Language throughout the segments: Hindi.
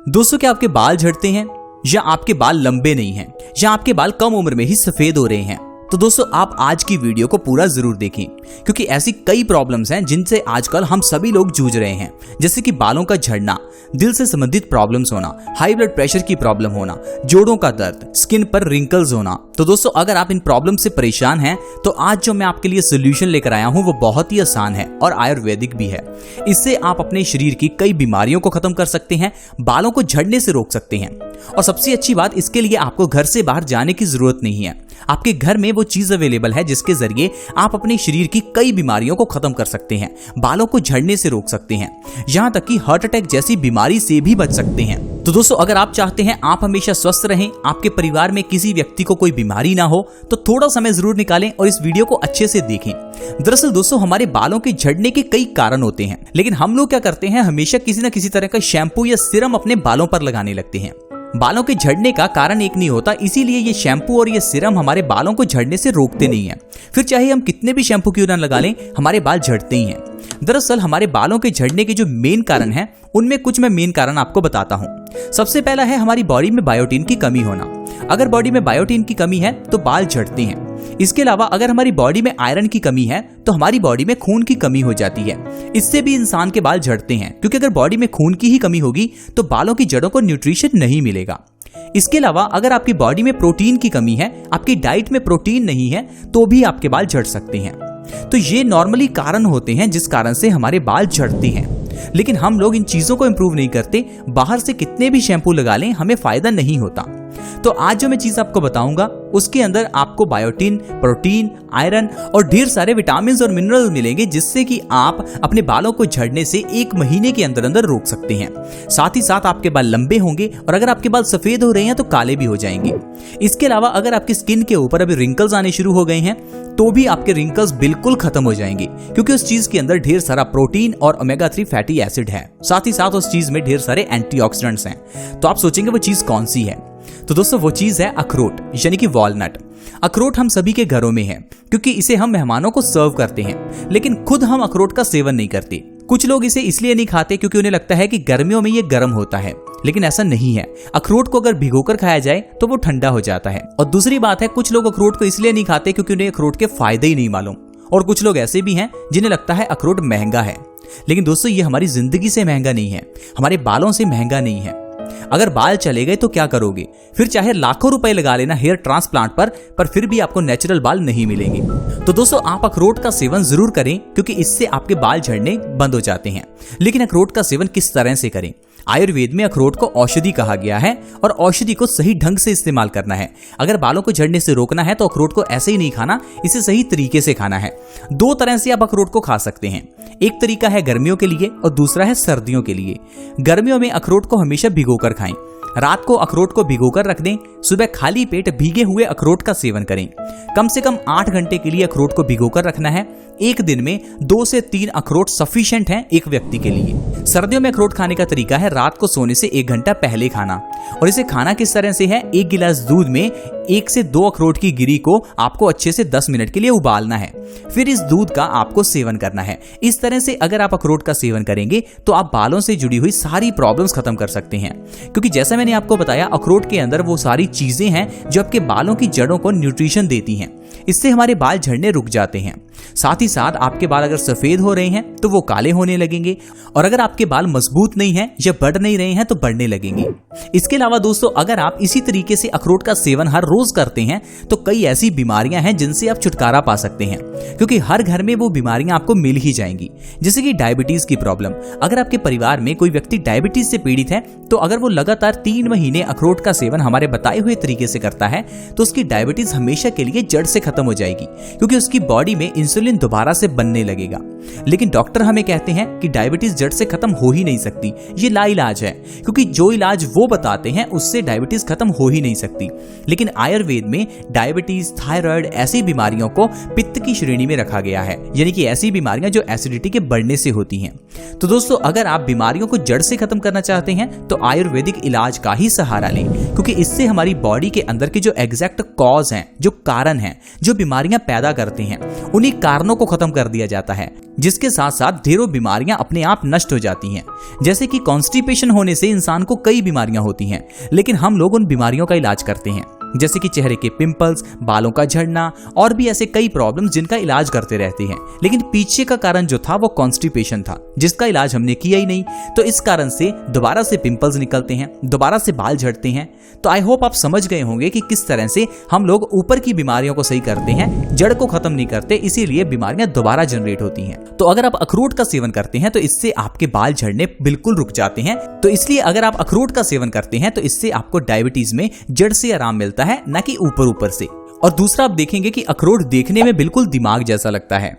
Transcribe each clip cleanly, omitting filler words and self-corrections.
दोस्तों, क्या आपके बाल झड़ते हैं या आपके बाल लंबे नहीं हैं या आपके बाल कम उम्र में ही सफेद हो रहे हैं? तो दोस्तों, आप आज की वीडियो को पूरा जरूर देखें, क्योंकि ऐसी कई प्रॉब्लम्स हैं जिनसे आजकल हम सभी लोग जूझ रहे हैं, जैसे कि बालों का झड़ना, दिल से संबंधित प्रॉब्लम्स होना, हाई ब्लड प्रेशर की प्रॉब्लम होना, जोड़ों का दर्द, स्किन पर रिंकल्स होना। तो दोस्तों, अगर आप इन प्रॉब्लम से परेशान हैं तो आज जो मैं आपके लिए सोल्यूशन लेकर आया हूं वो बहुत ही आसान है और आयुर्वेदिक भी है। इससे आप अपने शरीर की कई बीमारियों को खत्म कर सकते हैं, बालों को झड़ने से रोक सकते हैं, और सबसे अच्छी बात, इसके लिए आपको घर से बाहर जाने की जरूरत नहीं है। आपके घर में वो चीज अवेलेबल है जिसके जरिए आप अपने शरीर की कई बीमारियों को खत्म कर सकते हैं, बालों को झड़ने से रोक सकते हैं, यहां तक कि हार्ट अटैक जैसी बीमारी से भी बच सकते हैं। तो दोस्तों, अगर आप चाहते हैं आप हमेशा स्वस्थ रहें, आपके परिवार में किसी व्यक्ति को कोई बीमारी ना हो, तो थोड़ा समय जरूर निकालें और इस वीडियो को अच्छे से देखें। दरअसल दोस्तों, हमारे बालों के झड़ने के कई कारण होते हैं, लेकिन हम लोग क्या करते हैं, हमेशा किसी न किसी तरह का शैम्पू या सीरम अपने बालों पर लगाने लगते हैं। बालों के झड़ने का कारण एक नहीं होता, इसीलिए ये शैम्पू और ये सीरम हमारे बालों को झड़ने से रोकते नहीं है। फिर चाहे हम कितने भी शैम्पू क्यों ना लगा लें, हमारे बाल झड़ते ही हैं। दरअसल हमारे बालों के झड़ने के जो मेन कारण हैं, उनमें कुछ मैं मेन कारण आपको बताता हूं। सबसे पहला है हमारी बॉडी में बायोटीन की कमी होना। अगर बॉडी में बायोटीन की कमी है तो बाल झड़ते हैं। इसके अलावा अगर हमारी बॉडी में आयरन की कमी है तो हमारी बॉडी में खून की कमी हो जाती है। इससे भी इंसान के बाल झड़ते हैं, क्योंकि अगर बॉडी में खून की ही कमी होगी तो बालों की जड़ों को न्यूट्रिशन नहीं मिलेगा। इसके अलावा अगर आपकी बॉडी में प्रोटीन की कमी है, आपकी डाइट में प्रोटीन नहीं है, तो भी आपके बाल झड़ सकते हैं। तो ये नॉर्मली कारण होते हैं जिस कारण से हमारे बाल झड़ते हैं, लेकिन हम लोग इन चीजों को इंप्रूव नहीं करते। बाहर से कितने भी शैम्पू लगा लें, हमें फायदा नहीं होता। तो आज जो मैं चीज आपको बताऊंगा उसके अंदर आपको बायोटीन, प्रोटीन, आयरन और ढेर सारे विटामिन और मिनरल मिलेंगे, जिससे कि आप अपने बालों को झड़ने से 1 महीने के अंदर अंदर रोक सकते हैं। साथ ही साथ आपके बाल लंबे होंगे, और अगर आपके बाल सफेद हो रहे हैं तो काले भी हो जाएंगे। इसके अलावा अगर आपकी स्किन के ऊपर अभी रिंकल्स आने शुरू हो गए हैं तो भी आपके रिंकल्स बिल्कुल खत्म हो जाएंगे, क्योंकि उस चीज के अंदर ढेर सारा प्रोटीन और ओमेगा 3 फैटी एसिड है। साथ ही साथ उस चीज में ढेर सारे एंटीऑक्सीडेंट्स हैं। तो आप सोचेंगे वो चीज कौन सी है? तो दोस्तों, वो चीज है अखरोट, यानी कि वॉलनट। अखरोट हम सभी के घरों में है, क्योंकि इसे हम मेहमानों को सर्व करते हैं, लेकिन खुद हम अखरोट का सेवन नहीं करते। कुछ लोग इसे इसलिए नहीं खाते क्योंकि उन्हें लगता है कि गर्मियों में ये गर्म होता है, लेकिन ऐसा नहीं है। अखरोट को अगर भिगोकर खाया जाए तो वो ठंडा हो जाता है। और दूसरी बात है, कुछ लोग अखरोट को इसलिए नहीं खाते क्योंकि उन्हें अखरोट के फायदे ही नहीं मालूम। और कुछ लोग ऐसे भी हैं जिन्हें लगता है अखरोट महंगा है, लेकिन दोस्तों, ये हमारी जिंदगी से महंगा नहीं है, हमारे बालों से महंगा नहीं है। अगर बाल चले गए तो क्या करोगे? फिर चाहे लाखों रुपए लगा लेना हेयर ट्रांसप्लांट पर फिर भी आपको नेचुरल बाल नहीं मिलेंगे। तो दोस्तों, आप अखरोट का सेवन जरूर करें, क्योंकि इससे आपके बाल झड़ने बंद हो जाते हैं। लेकिन अखरोट का सेवन किस तरह से करें? आयुर्वेद में अखरोट को औषधि कहा गया है, और औषधि को सही ढंग से इस्तेमाल करना है। अगर बालों को झड़ने से रोकना है तो अखरोट को ऐसे ही नहीं खाना, इसे सही तरीके से खाना है। 2 तरह से आप अखरोट को खा सकते हैं। एक तरीका है गर्मियों के लिए और दूसरा है सर्दियों के लिए। गर्मियों में अखरोट को हमेशा भिगोकर खाएं। रात को अखरोट को भिगोकर रख दें, सुबह खाली पेट भीगे हुए अखरोट का सेवन करें। कम से कम 8 घंटे के लिए अखरोट को भिगोकर रखना है। एक दिन में 2 से 3 अखरोट सफिशिएंट हैं एक व्यक्ति के लिए। सर्दियों में अखरोट खाने का तरीका है रात को सोने से 1 घंटा पहले खाना। और इसे खाना किस तरह से है? 1 गिलास दूध में 1 से 2 अखरोट की गिरी को आपको अच्छे से 10 मिनट के लिए उबालना है, फिर इस दूध का आपको सेवन करना है। इस तरह से अगर आप अखरोट का सेवन करेंगे तो आप बालों से जुड़ी हुई सारी प्रॉब्लम्स खत्म कर सकते हैं, क्योंकि जैसा मैंने आपको बताया, अखरोट के अंदर वो सारी चीजें हैं जो आपके बालों की जड़ों को न्यूट्रिशन देती हैं। इससे हमारे बाल झड़ने रुक जाते हैं। साथ ही साथ आपके बाल अगर सफेद हो रहे हैं तो वो काले होने लगेंगे, और अगर आपके बाल मजबूत नहीं हैं या बढ़ नहीं रहे हैं तो बढ़ने लगेंगे। इसके अलावा दोस्तों, अगर आप इसी तरीके से अखरोट का सेवन हर रोज करते हैं तो कई ऐसी बीमारियां हैं जिनसे आप छुटकारा पा सकते हैं, क्योंकि हर घर में वो बीमारियां आपको मिल ही जाएंगी। जैसे कि डायबिटीज की प्रॉब्लम। अगर आपके परिवार में कोई व्यक्ति डायबिटीज से पीड़ित है तो अगर वो लगातार 3 महीने अखरोट का सेवन हमारे बताए हुए तरीके से करता है तो उसकी डायबिटीज हमेशा के लिए जड़ से खत्म हो जाएगी, क्योंकि उसकी बॉडी में इंसुलिन दोबारा से बनने लगेगा। लेकिन डॉक्टर हमें कहते हैं कि डायबिटीज जड़ से खत्म हो ही नहीं सकती, ये लाइलाज है, क्योंकि जो इलाज वो बताते हैं उससे डायबिटीज खत्म हो ही नहीं सकती। लेकिन आयुर्वेद में डायबिटीज, थायराइड ऐसी बीमारियों को पित्त की श्रेणी में रखा गया है, यानी कि ऐसी बीमारियां जो एसिडिटी के बढ़ने से होती हैं। तो दोस्तों, अगर आप बीमारियों को जड़ से खत्म करना चाहते हैं तो आयुर्वेदिक इलाज का ही सहारा लें, क्योंकि इससे हमारी बॉडी के अंदर के जो एग्जैक्ट कॉज हैं, जो कारण हैं, जो बीमारियां पैदा करते हैं उन्हीं कारणों को खत्म कर दिया जाता है, जिसके साथ साथ ढेरों बीमारियां अपने आप नष्ट हो जाती हैं। जैसे कि कॉन्स्टिपेशन होने से इंसान को कई बीमारियां होती हैं, लेकिन हम लोग उन बीमारियों का इलाज करते हैं, जैसे कि चेहरे के पिंपल्स, बालों का झड़ना और भी ऐसे कई प्रॉब्लम्स जिनका इलाज करते रहते हैं। लेकिन पीछे का कारण जो था वो कॉन्स्टिपेशन था, जिसका इलाज हमने किया ही नहीं। तो इस कारण से दोबारा से पिंपल्स निकलते हैं, दोबारा से बाल झड़ते हैं। तो आई होप आप समझ गए होंगे कि किस तरह से हम लोग ऊपर की बीमारियों को सही करते हैं, जड़ को खत्म नहीं करते, इसीलिए बीमारियां दोबारा जनरेट होती हैं। तो अगर आप अखरोट का सेवन करते हैं तो इससे आपके बाल झड़ने बिल्कुल रुक जाते हैं। तो इसलिए अगर आप अखरोट का सेवन करते हैं तो इससे आपको डायबिटीज में जड़ से आराम मिलता है, न कि ऊपर से। और दूसरा आप देखेंगे कि अखरोट देखने में बिल्कुल दिमाग जैसा लगता है,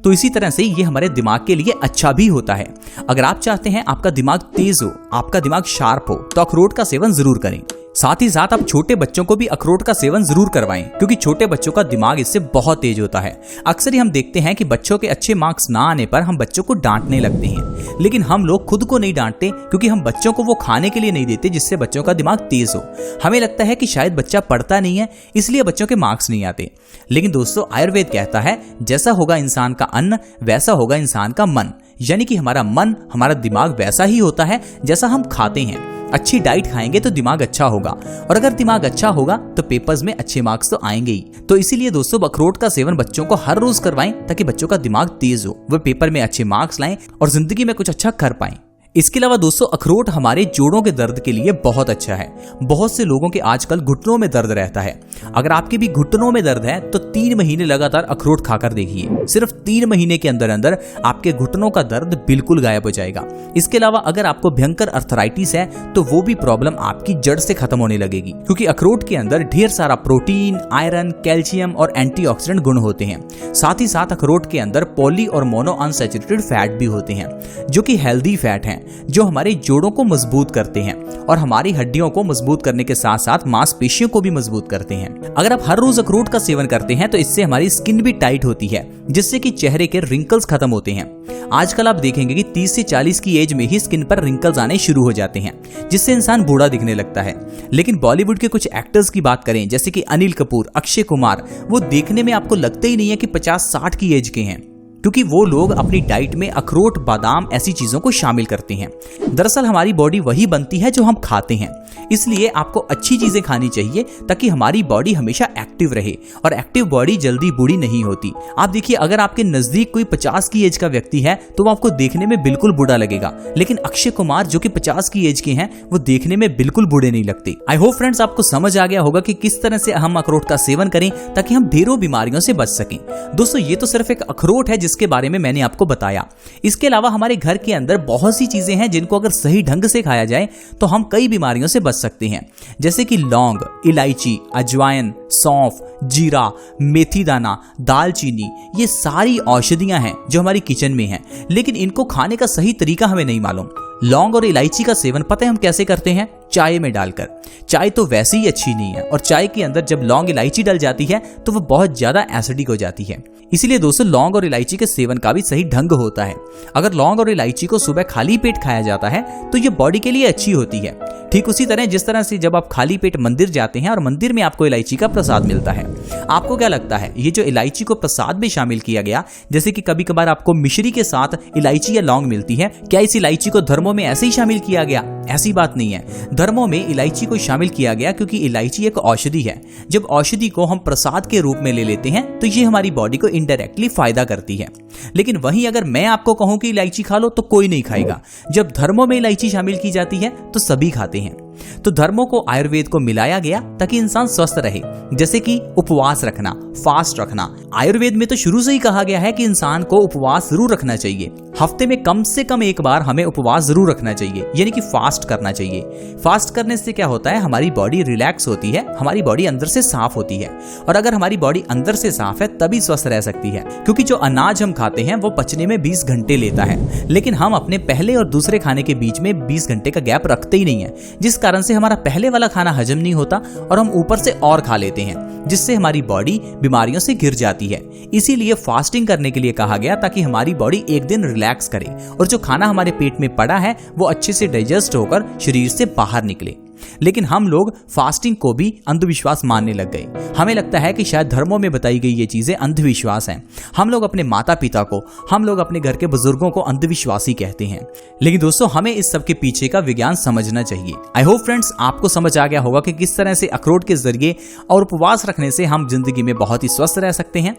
तो इसी तरह से ये हमारे दिमाग के लिए अच्छा भी होता है। अगर आप चाहते हैं आपका दिमाग तेज हो, आपका दिमाग शार्प हो, तो अखरोट का सेवन जरूर करें। साथ ही साथ आप छोटे बच्चों को भी अखरोट का सेवन जरूर करवाएं, क्योंकि छोटे बच्चों का दिमाग इससे बहुत तेज होता है। अक्सर ही हम देखते हैं कि बच्चों के अच्छे मार्क्स ना आने पर हम बच्चों को डांटने लगते हैं, लेकिन हम लोग खुद को नहीं डांटते, क्योंकि हम बच्चों को वो खाने के लिए नहीं देते जिससे बच्चों का दिमाग तेज हो। हमें लगता है कि शायद बच्चा पढ़ता नहीं है, इसलिए बच्चों के मार्क्स नहीं आते। लेकिन दोस्तों, आयुर्वेद कहता है जैसा होगा इंसान का अन्न वैसा होगा इंसान का मन, यानी कि हमारा मन, हमारा दिमाग वैसा ही होता है जैसा हम खाते हैं। अच्छी डाइट खाएंगे तो दिमाग अच्छा होगा, और अगर दिमाग अच्छा होगा तो पेपर्स में अच्छे मार्क्स तो आएंगे ही। तो इसीलिए दोस्तों, अखरोट का सेवन बच्चों को हर रोज करवाएं, ताकि बच्चों का दिमाग तेज हो, वे पेपर में अच्छे मार्क्स लाएं और जिंदगी में कुछ अच्छा कर पाएं। इसके अलावा दोस्तों, अखरोट हमारे जोड़ों के दर्द के लिए बहुत अच्छा है। बहुत से लोगों के आजकल घुटनों में दर्द रहता है। अगर आपके भी घुटनों में दर्द है तो 3 महीने लगातार अखरोट खाकर देखिए। सिर्फ 3 महीने के अंदर अंदर आपके घुटनों का दर्द बिल्कुल गायब हो जाएगा। इसके अलावा अगर आपको भयंकर अर्थराइटिस है तो वो भी प्रॉब्लम आपकी जड़ से खत्म होने लगेगी, क्योंकि अखरोट के अंदर ढेर सारा प्रोटीन, आयरन, कैल्शियम और एंटीऑक्सीडेंट गुण होते हैं। साथ ही साथ अखरोट के अंदर पॉली और मोनो अनसैचुरेटेड फैट भी होते हैं, जो कि हेल्दी फैट हैं, जो हमारे जोड़ों को मजबूत करते हैं और हमारी हड्डियों को मजबूत करने के साथ साथ मांसपेशियों को भी मजबूत करते हैं। अगर आप हर रोज अखरोट का सेवन करते हैं तो इससे हमारी स्किन भी टाइट होती है, जिससे कि चेहरे के रिंकल्स खत्म होते हैं। आजकल आप देखेंगे कि 30 से 40 की एज में ही स्किन पर रिंकल्स आने शुरू हो जाते हैं, जिससे इंसान बूढ़ा दिखने लगता है। लेकिन बॉलीवुड के कुछ एक्टर्स की बात करें, जैसे कि अनिल कपूर, अक्षय कुमार, वो देखने में आपको लगता ही नहीं है कि 50-60 की एज के हैं, क्योंकि वो लोग अपनी डाइट में अखरोट, बादाम ऐसी चीजों को शामिल करते हैं। दरअसल हमारी बॉडी वही बनती है जो हम खाते हैं, इसलिए आपको अच्छी चीजें खानी चाहिए ताकि हमारी बॉडी हमेशा एक्टिव रहे, और एक्टिव बॉडी जल्दी बूढ़ी नहीं होती। आप देखिए, अगर आपके नजदीक कोई 50 की एज का व्यक्ति है तो वो आपको देखने में बिल्कुल बूढ़ा लगेगा, लेकिन अक्षय कुमार जो कि 50 की एज के हैं वो देखने में बिल्कुल बूढ़े नहीं लगते। आई होप फ्रेंड्स, आपको समझ आ गया होगा कि किस तरह से हम अखरोट का सेवन करें ताकि हम ढेरों बीमारियों से बच सकें। दोस्तों, ये तो सिर्फ एक अखरोट है जिसके बारे में मैंने आपको बताया। इसके अलावा हमारे घर के अंदर बहुत सी चीजें हैं जिनको अगर सही ढंग से खाया जाए तो हम कई बीमारियों से बच सकते हैं, जैसे कि लौंग, इलायची, अजवाइन, सौंफ, जीरा, मेथी दाना, दालचीनी, ये सारी औषधियां हैं जो हमारी किचन में हैं, लेकिन इनको खाने का सही तरीका हमें नहीं मालूम। लौंग और इलायची का सेवन पता है हम कैसे करते हैं? चाय में डालकर। चाय तो वैसे ही अच्छी नहीं है, और चाय के अंदर जब लौंग इलायची डल जाती है तो वो बहुत ज्यादा एसिडिक हो जाती है। इसीलिए दोस्तों, लौंग और इलायची के सेवन का भी सही ढंग होता है। अगर लौंग और इलायची को सुबह खाली पेट खाया जाता है तो ये बॉडी के लिए अच्छी होती है। ठीक उसी तरह जिस तरह से जब आप खाली पेट मंदिर जाते हैं और मंदिर में आपको इलायची का प्रसाद मिलता है, आपको क्या लगता है ये जो इलायची को प्रसाद में शामिल किया गया, जैसे कि कभी कभार आपको मिश्री के साथ इलायची या लौंग मिलती है, क्या इस इलायची को धर्मों में ऐसे ही शामिल किया गया? ऐसी बात नहीं है। धर्मों में इलायची को शामिल किया गया क्योंकि इलायची एक औषधि है। जब औषधि को हम प्रसाद के रूप में ले लेते हैं तो ये हमारी बॉडी को इनडायरेक्टली फायदा करती है। लेकिन वहीं अगर मैं आपको कहूं कि इलायची खा लो तो कोई नहीं खाएगा। जब धर्मों में इलायची शामिल की जाती है तो सभी खाते हैं। तो धर्मों को आयुर्वेद को मिलाया गया ताकि इंसान स्वस्थ रहे, जैसे कि उपवास रखना, फास्ट रखना। आयुर्वेद में तो शुरू से ही कहा गया है कि इंसान को उपवास जरूर रखना चाहिए। हफ्ते में कम से कम एक बार हमें उपवास जरूर रखना चाहिए, यानी कि फास्ट करना चाहिए। फास्ट करने से क्या होता है, हमारी बॉडी रिलैक्स होती है, हमारी बॉडी अंदर से साफ होती है, और अगर हमारी बॉडी अंदर से साफ है तभी स्वस्थ रह सकती है। क्योंकि जो अनाज हम खाते हैं वो पचने में 20 घंटे लेता है, लेकिन हम अपने पहले और दूसरे खाने के बीच में 20 घंटे का गैप रखते ही नहीं है, जिस कारण से हमारा पहले वाला खाना हजम नहीं होता और हम ऊपर से और खा लेते हैं, जिससे हमारी बॉडी बीमारियों से घिर जाती है। इसीलिए फास्टिंग करने के लिए कहा गया ताकि हमारी बॉडी एक दिन रिलैक्स करे और जो खाना हमारे पेट में पड़ा है वो अच्छे से डाइजेस्ट होकर शरीर से बाहर निकले। लेकिन हम लोग फास्टिंग को भी अंधविश्वास मानने लग गए। हमें लगता है कि शायद धर्मों में बताई गई ये चीजें अंधविश्वास हैं। हम लोग अपने माता पिता को, हम लोग अपने घर के बुजुर्गों को अंधविश्वासी कहते हैं। लेकिन दोस्तों, हमें इस सब के पीछे का विज्ञान समझना चाहिए। आई होप फ्रेंड्स आपको समझ आ गया होगा कि किस तरह से अखरोट के जरिए और उपवास रखने से हम जिंदगी में बहुत ही स्वस्थ रह सकते हैं।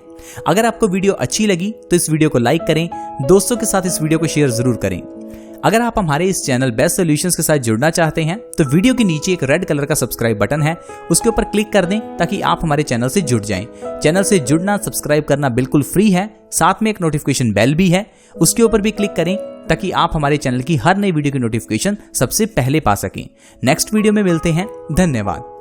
अगर आपको वीडियो अच्छी लगी तो इस वीडियो को लाइक करें, दोस्तों के साथ इस वीडियो को शेयर जरूर करें। अगर आप हमारे इस चैनल बेस्ट सॉल्यूशंस के साथ जुड़ना चाहते हैं तो वीडियो के नीचे एक रेड कलर का सब्सक्राइब बटन है, उसके ऊपर क्लिक कर दें ताकि आप हमारे चैनल से जुड़ जाएं। चैनल से जुड़ना, सब्सक्राइब करना बिल्कुल फ्री है, साथ में एक नोटिफिकेशन बेल भी है, उसके ऊपर भी क्लिक करें ताकि आप हमारे चैनल की हर नई वीडियो की नोटिफिकेशन सबसे पहले पा सकें। नेक्स्ट वीडियो में मिलते हैं। धन्यवाद।